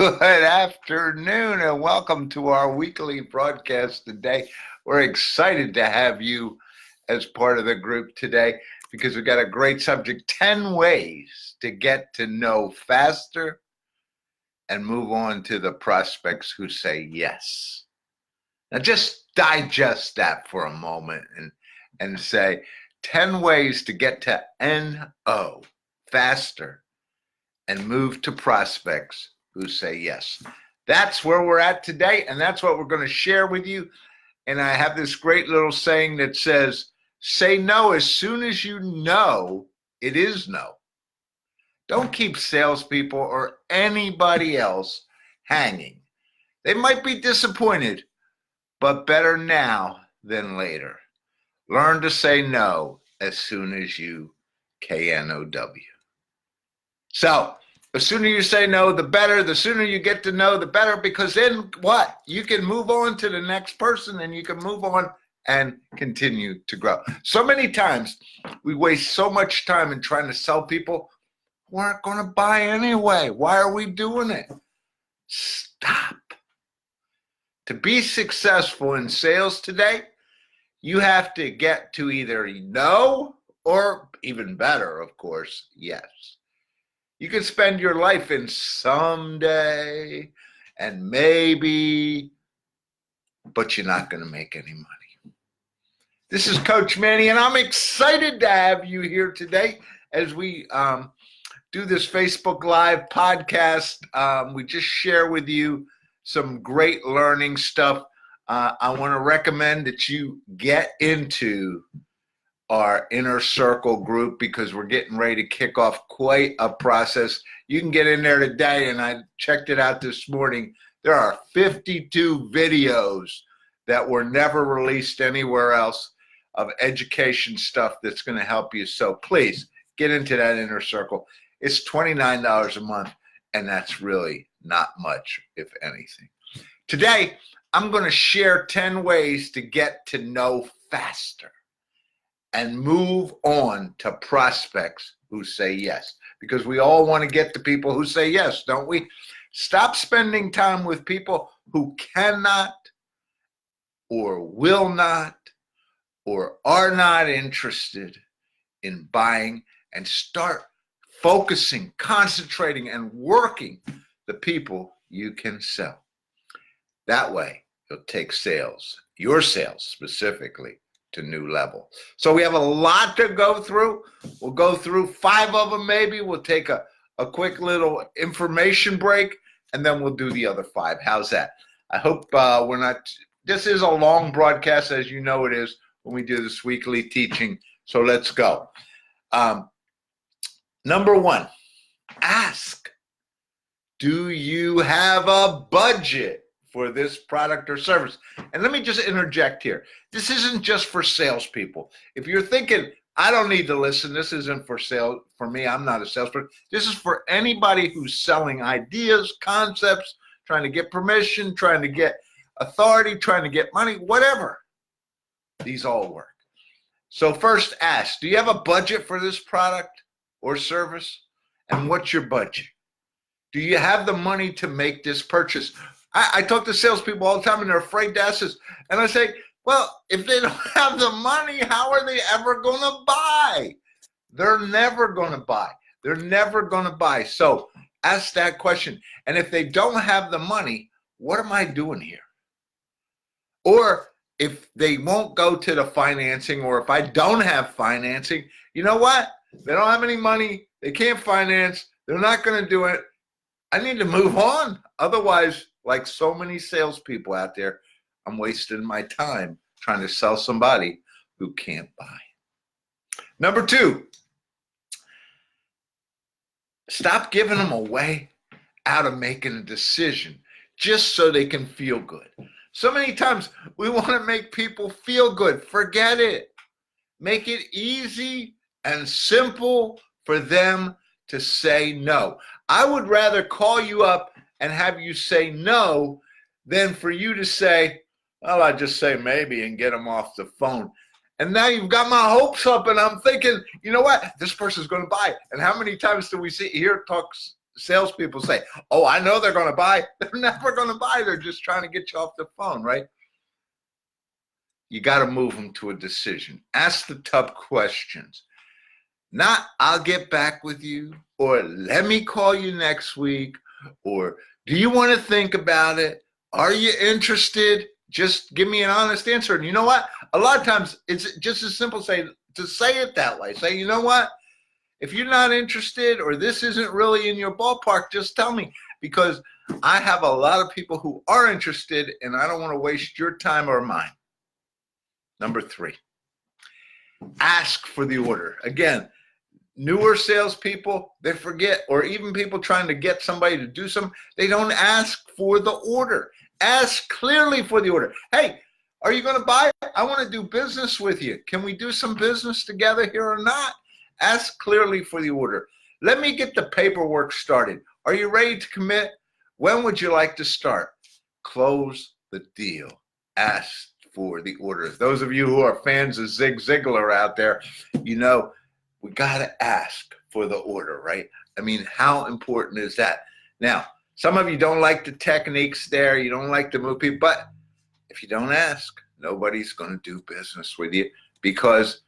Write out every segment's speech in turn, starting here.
Good afternoon and welcome to our weekly broadcast today. We're excited to have you as part of the group today because we've got a great subject, 10 ways to get to know faster and move on to the prospects who say yes. Now just digest that for a moment and say 10 ways to get to NO faster and move to prospects who say yes. That's where we're at today, and that's what we're going to share with you. And I have this great little saying that says, say no as soon as you know it is no. Don't keep salespeople or anybody else hanging. They might be disappointed, but better now than later. Learn to say no as soon as you KNOW. So, the sooner you say no, the better. The sooner you get to know, the better, because then what? You can move on to the next person and you can move on and continue to grow. So many times we waste so much time in trying to sell people who aren't going to buy anyway. Why are we doing it? Stop. To be successful in sales today, you have to get to either no or, even better, of course, yes. You can spend your life in someday and maybe, but you're not going to make any money. This is Coach Manny, and I'm excited to have you here today as we do this Facebook Live podcast. We just share with you some great learning stuff. I want to recommend that you get into our inner circle group because we're getting ready to kick off quite a process. You can get in there today, and I checked it out this morning. There are 52 videos that were never released anywhere else of education stuff that's going to help you. So please get into that inner circle. It's $29 a month, and that's really not much, if anything. Today, I'm going to share 10 ways to get to know faster and move on to prospects who say yes. Because we all want to get to people who say yes, don't we? Stop spending time with people who cannot or will not or are not interested in buying, and start focusing, concentrating, and working the people you can sell. That way, you'll take sales, your sales specifically, to new level. So we have a lot to go through. We'll go through 5 of them maybe. We'll take a quick little information break, and then we'll do the other 5. How's that? I hope we're not, this is a long broadcast, as you know it is, when we do this weekly teaching. So let's go. Number 1, ask, do you have a budget for this product or service? And let me just interject here. This isn't just for salespeople. If you're thinking, I don't need to listen, this isn't for sale for me, I'm not a salesperson. This is for anybody who's selling ideas, concepts, trying to get permission, trying to get authority, trying to get money, whatever. These all work. So first, ask, do you have a budget for this product or service? And what's your budget? Do you have the money to make this purchase? I talk to salespeople all the time, and they're afraid to ask this. And I say, well, if they don't have the money, how are they ever going to buy? They're never going to buy. They're never going to buy. So ask that question. And if they don't have the money, what am I doing here? Or if they won't go to the financing, or if I don't have financing, you know what? They don't have any money. They can't finance. They're not going to do it. I need to move on. Otherwise, like so many salespeople out there, I'm wasting my time trying to sell somebody who can't buy. Number 2, stop giving them away out of making a decision just so they can feel good. So many times we want to make people feel good. Forget it. Make it easy and simple for them to say no. I would rather call you up and have you say no than for you to say, well, I just say maybe and get them off the phone. And now you've got my hopes up, and I'm thinking, you know what? This person's going to buy it. And how many times do we sit here talk salespeople say, oh, I know they're going to buy. They're never going to buy. They're just trying to get you off the phone, right? You got to move them to a decision. Ask the tough questions. Not, I'll get back with you, or let me call you next week, or do you want to think about it? Are you interested? Just give me an honest answer. And you know what? A lot of times it's just as simple to say it that way. Say, you know what? If you're not interested or this isn't really in your ballpark, just tell me, because I have a lot of people who are interested and I don't want to waste your time or mine. Number 3, ask for the order. Again, newer salespeople, they forget, or even people trying to get somebody to do something, they don't ask for the order. Ask clearly for the order. Hey, are you going to buy it? I want to do business with you. Can we do some business together here or not? Ask clearly for the order. Let me get the paperwork started. Are you ready to commit? When would you like to start? Close the deal. Ask for the order. Those of you who are fans of Zig Ziglar out there, you know, we got to ask for the order, right? I mean, how important is that? Now, some of you don't like the techniques there. You don't like to move people. But if you don't ask, nobody's going to do business with you because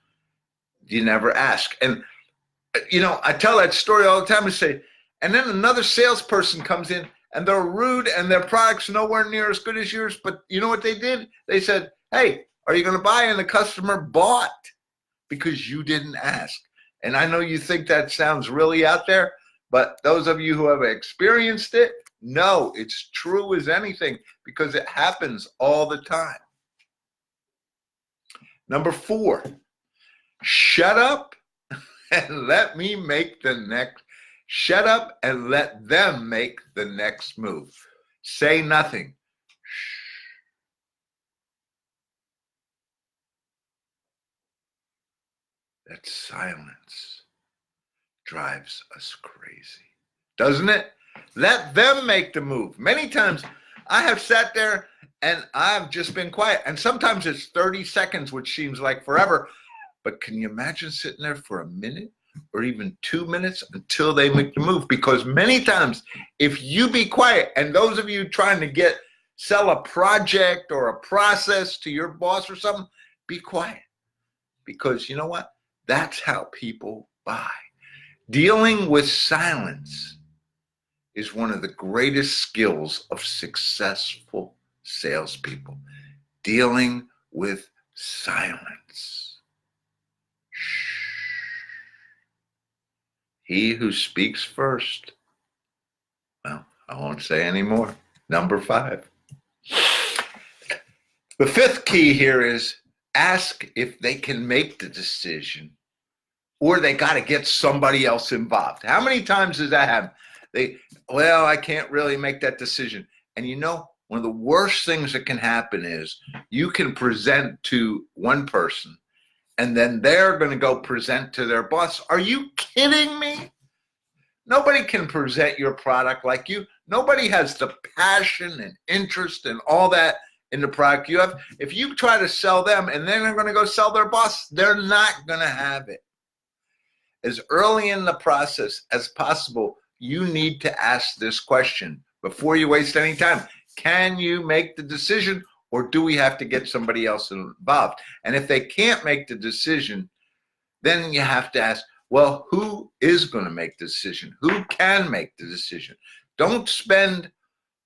you never ask. And, you know, I tell that story all the time. I say, and then another salesperson comes in and they're rude and their product's nowhere near as good as yours. But you know what they did? They said, hey, are you going to buy? And the customer bought because you didn't ask. And I know you think that sounds really out there, but those of you who have experienced it, know it's true as anything because it happens all the time. Number 4, shut up and let me make the next. Shut up and let them make the next move. Say nothing. Shh. That silence drives us crazy, doesn't it? Let them make the move. Many times I have sat there and I've just been quiet. And sometimes it's 30 seconds, which seems like forever. But can you imagine sitting there for a minute or even 2 minutes until they make the move? Because many times if you be quiet, and those of you trying to sell a project or a process to your boss or something, be quiet. Because you know what? That's how people buy. Dealing with silence is one of the greatest skills of successful salespeople. Dealing with silence. Shh. He who speaks first. Well, I won't say any more. Number 5. The 5th key here is ask if they can make the decision or they got to get somebody else involved. How many times does that happen? Well, I can't really make that decision. And you know, one of the worst things that can happen is you can present to one person and then they're going to go present to their boss. Are you kidding me? Nobody can present your product like you. Nobody has the passion and interest and all that in the product you have. If you try to sell them and then they're going to go sell their boss, they're not going to have it. As early in the process as possible, you need to ask this question before you waste any time. Can you make the decision or do we have to get somebody else involved? And if they can't make the decision, then you have to ask, well, who is going to make the decision? Who can make the decision? Don't spend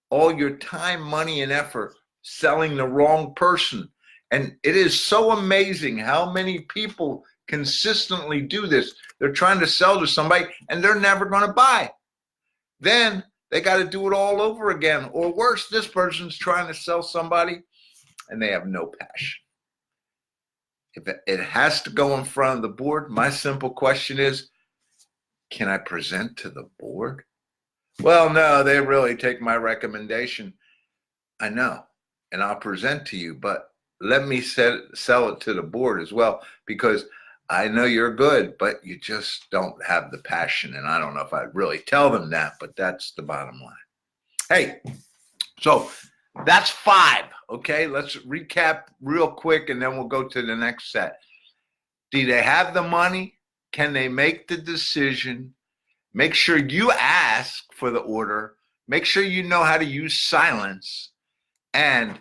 all your time, money, and effort selling the wrong person. And it is so amazing how many people consistently do this. They're trying to sell to somebody and they're never going to buy. Then they got to do it all over again. Or worse, this person's trying to sell somebody and they have no passion. If it has to go in front of the board, my simple question is, can I present to the board? Well, no, they really take my recommendation. I know, and I'll present to you, but let me sell it to the board as well, because I know you're good, but you just don't have the passion. And I don't know if I'd really tell them that, but that's the bottom line. Hey, so that's 5, okay? Let's recap real quick, and then we'll go to the next set. Do they have the money? Can they make the decision? Make sure you ask for the order. Make sure you know how to use silence, and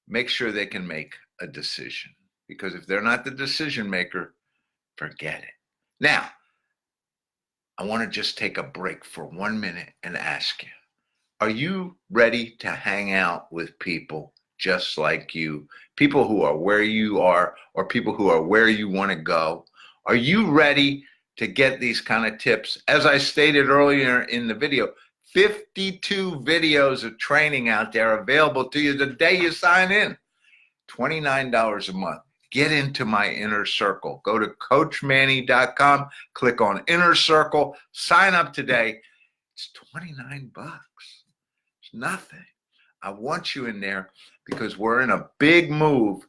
make sure they can make a decision. Because if they're not the decision maker, forget it. Now, I want to just take a break for 1 minute and ask you, are you ready to hang out with people just like you? People who are where you are, or people who are where you want to go? Are you ready to get these kind of tips? As I stated earlier in the video, 52 videos of training out there available to you the day you sign in. $29 a month. Get into my inner circle. Go to coachmanny.com, click on inner circle, sign up today. It's 29 bucks. It's nothing. I want you in there because we're in a big move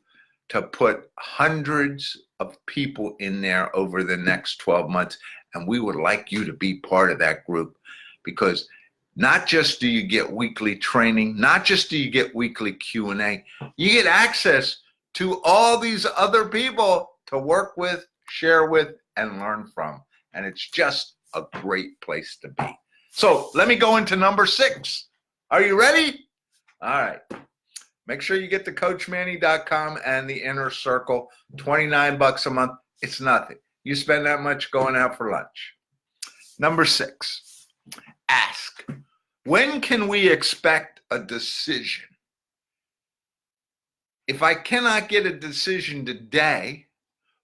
to put hundreds of people in there over the next 12 months. And we would like you to be part of that group, because not just do you get weekly training, not just do you get weekly Q&A, you get access to all these other people to work with, share with, and learn from. And it's just a great place to be. So let me go into number 6. Are you ready? All right. Make sure you get to coachmanny.com and the inner circle. 29 bucks a month. It's nothing. You spend that much going out for lunch. Number 6, ask, when can we expect a decision? If I cannot get a decision today,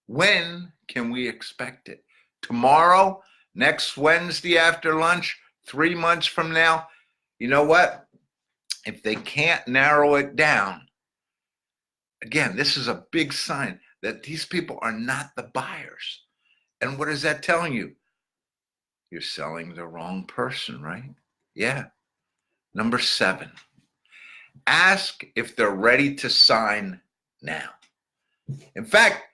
when can we expect it? Tomorrow? Next Wednesday after lunch? 3 months from now? You know what? If they can't narrow it down, again, this is a big sign that these people are not the buyers. And what is that telling you? You're selling the wrong person, right? Yeah. Number 7, ask if they're ready to sign now. In fact,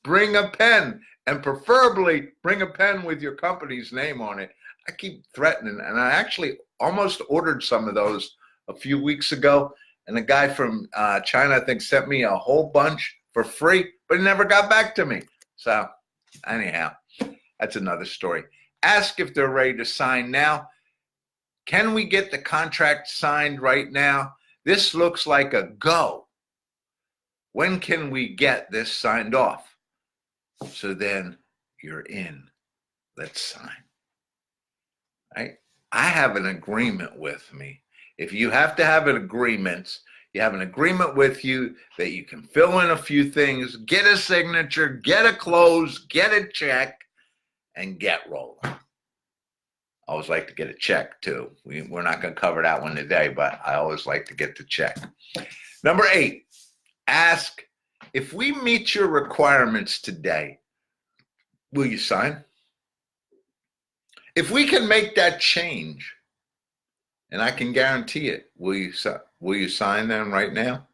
bring a pen, and preferably bring a pen with your company's name on it. I keep threatening, and I actually almost ordered some of those a few weeks ago, and the guy from China, I think, sent me a whole bunch for free, but he never got back to me. So anyhow, that's another story. Ask if they're ready to sign now. Can we get the contract signed right now? This looks like a go. When can we get this signed off? So then you're in. Let's sign. Right? I have an agreement with me. If you have to have an agreement, you have an agreement with you that you can fill in a few things, get a signature, get a close, get a check, and get rolling. I always like to get a check too. We're not going to cover that one today, but I always like to get the check. Number 8, ask, if we meet your requirements today, will you sign? If we can make that change, and I can guarantee it, will you sign them right now?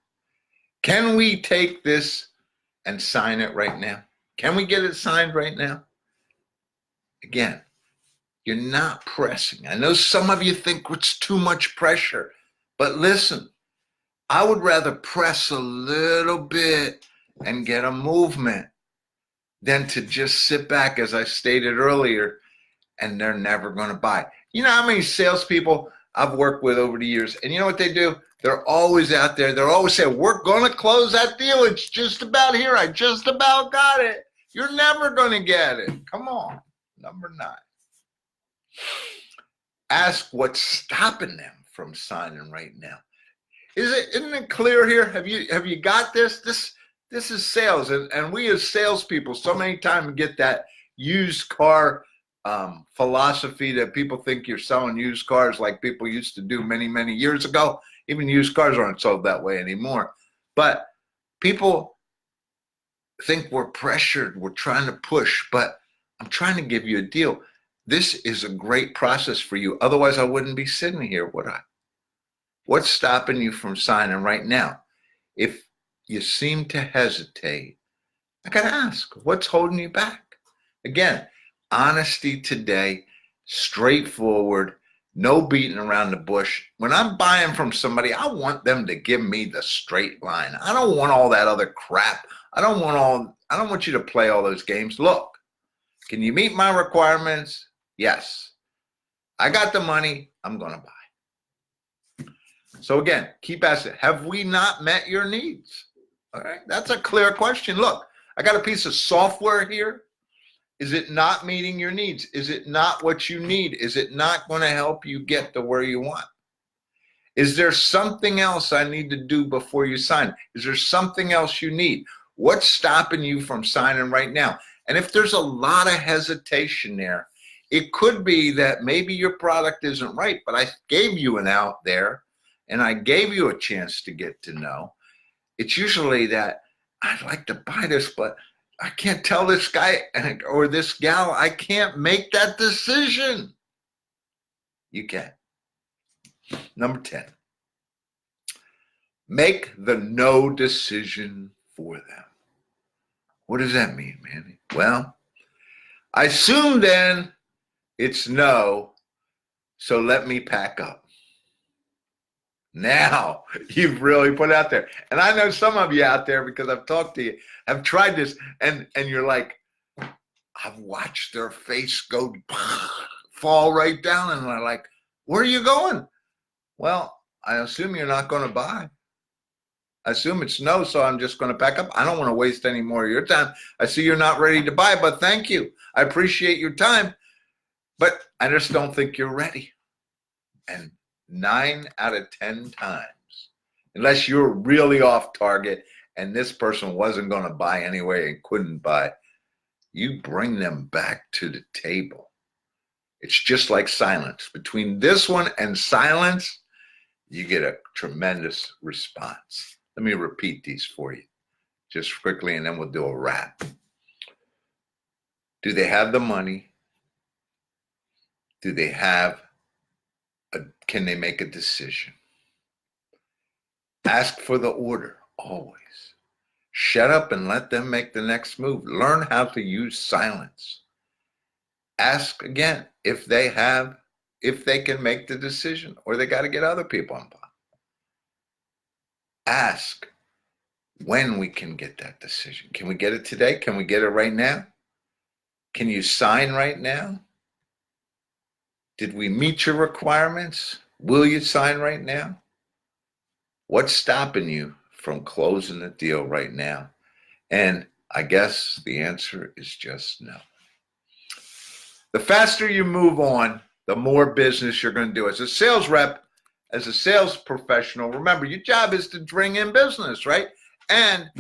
Can we take this and sign it right now? Can we get it signed right now? Again, you're not pressing. I know some of you think it's too much pressure, but listen, I would rather press a little bit and get a movement than to just sit back, as I stated earlier, and they're never going to buy. You know how many salespeople I've worked with over the years, and you know what they do? They're always out there. They're always saying, we're going to close that deal. It's just about here. I just about got it. You're never going to get it. Come on. Number 9. Ask what's stopping them from signing right now. Isn't it clear here? Have you got this? This is sales, and we as salespeople so many times get that used car philosophy that people think you're selling used cars like people used to do many, many years ago. Even used cars aren't sold that way anymore. But people think we're pressured, we're trying to push, but I'm trying to give you a deal. This is a great process for you. Otherwise, I wouldn't be sitting here, would I? What's stopping you from signing right now? If you seem to hesitate, I got to ask, what's holding you back? Again, honesty today, straightforward, no beating around the bush. When I'm buying from somebody, I want them to give me the straight line. I don't want all that other crap. I don't want you to play all those games. Look, Can you meet my requirements? Yes. I got the money. I'm going to buy. So again, keep asking, have we not met your needs? All right. That's a clear question. Look, I got a piece of software here. Is it not meeting your needs? Is it not what you need? Is it not going to help you get to where you want? Is there something else I need to do before you sign? Is there something else you need? What's stopping you from signing right now? And if there's a lot of hesitation there, it could be that maybe your product isn't right, but I gave you an out there and I gave you a chance to get to know. It's usually that I'd like to buy this, but I can't tell this guy or this gal, I can't make that decision. You can. Number 10, make the no decision for them. What does that mean, Manny? Well, I assume then it's no, so let me pack up. Now you've really put it out there. And I know some of you out there, because I've talked to you, have tried this, and you're like, I've watched their face go fall right down, and they're like, where are you going? Well, I assume you're not going to buy. I assume it's no, so I'm just going to pack up. I don't want to waste any more of your time. I see you're not ready to buy, but thank you. I appreciate your time, but I just don't think you're ready. And 9 out of 10 times, unless you're really off target and this person wasn't going to buy anyway and couldn't buy, you bring them back to the table. It's just like silence. Between this one and silence, you get a tremendous response. Let me repeat these for you just quickly, and then we'll do a wrap. Do they have the money? Do they have can they make a decision? Ask for the order, always. Shut up and let them make the next move. Learn how to use silence. Ask again if they can make the decision, or they got to get other people involved. Ask when we can get that decision. Can we get it today? Can we get it right now? Can you sign right now? Did we meet your requirements? Will you sign right now? What's stopping you from closing the deal right now? And I guess the answer is just no. The faster you move on, the more business you're going to do. As a sales rep, as a sales professional, remember, your job is to bring in business, right? And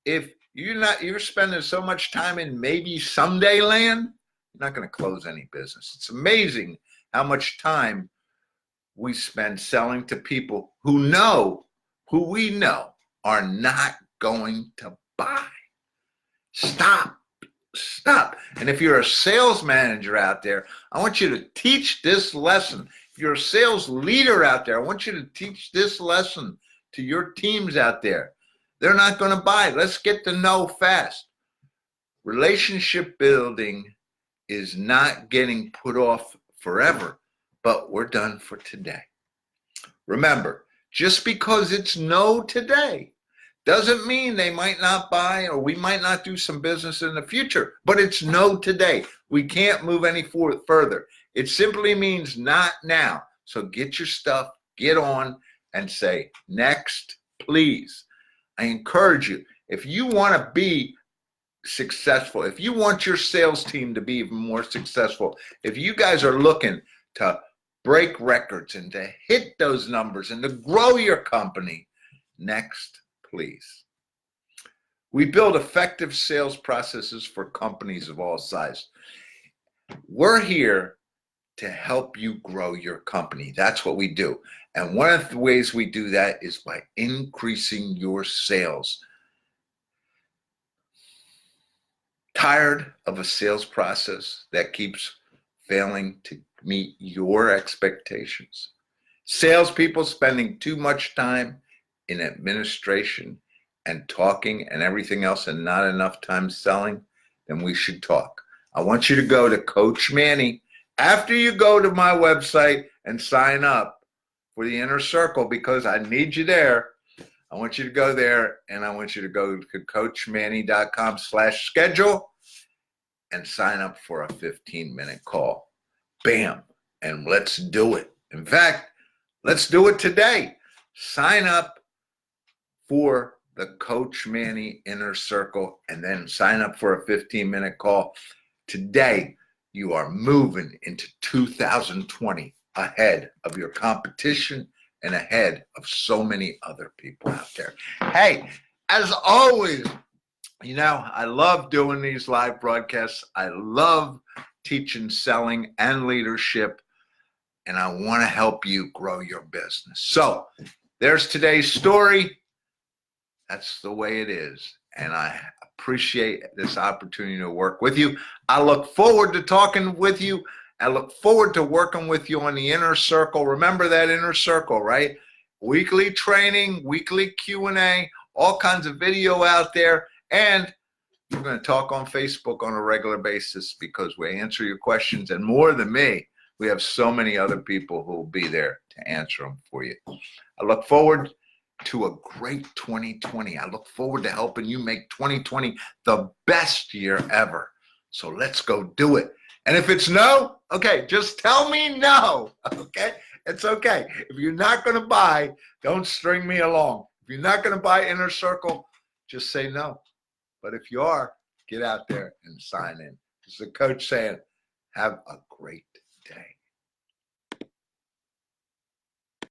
if you're spending so much time in maybe someday land, you're not going to close any business. It's amazing how much time we spend selling to people who we know are not going to buy. Stop. And if you're a sales manager out there, I want you to teach this lesson. If you're a sales leader out there, I want you to teach this lesson to your teams out there. They're not going to buy. Let's get to know fast. Relationship building is not getting put off forever, but we're done for today. Remember, just because it's no today doesn't mean they might not buy, or we might not do some business in the future, but it's no today. We can't move any further. It simply means not now. So get your stuff, get on, and say, next, please. I encourage you, if you want to be successful, if you want your sales team to be even more successful, if you guys are looking to break records and to hit those numbers and to grow your company, next, please. We build effective sales processes for companies of all sizes. We're here to help you grow your company. That's what we do. And one of the ways we do that is by increasing your sales. Tired of a sales process that keeps failing to meet your expectations? Salespeople spending too much time in administration and talking and everything else and not enough time selling? Then we should talk. I want you to go to Coach Manny after you go to my website and sign up for the Inner Circle, because I need you there. I want you to go there, and I want you to go to coachmanny.com/schedule. and sign up for a 15-minute call. Bam. And let's do it. In fact, let's do it today. Sign up for the Coach Manny Inner Circle and then sign up for a 15-minute call. Today, you are moving into 2020 ahead of your competition and ahead of so many other people out there. Hey, as always, I love doing these live broadcasts. I love teaching selling and leadership, and I want to help you grow your business. So there's today's story. That's the way it is, and I appreciate this opportunity to work with you. I look forward to talking with you. I look forward to working with you on the Inner Circle. Remember that Inner Circle, right? Weekly training, weekly Q&A, all kinds of video out there, and we're going to talk on Facebook on a regular basis because we answer your questions, and more than me, we have so many other people who will be there to answer them for you. I look forward to a great 2020. I look forward to helping you make 2020 the best year ever. So let's go do it. And if it's no, okay, just tell me no, okay? It's okay. If you're not going to buy, don't string me along. If you're not going to buy Inner Circle, just say no. But if you are, get out there and sign in. This is the coach saying, have a great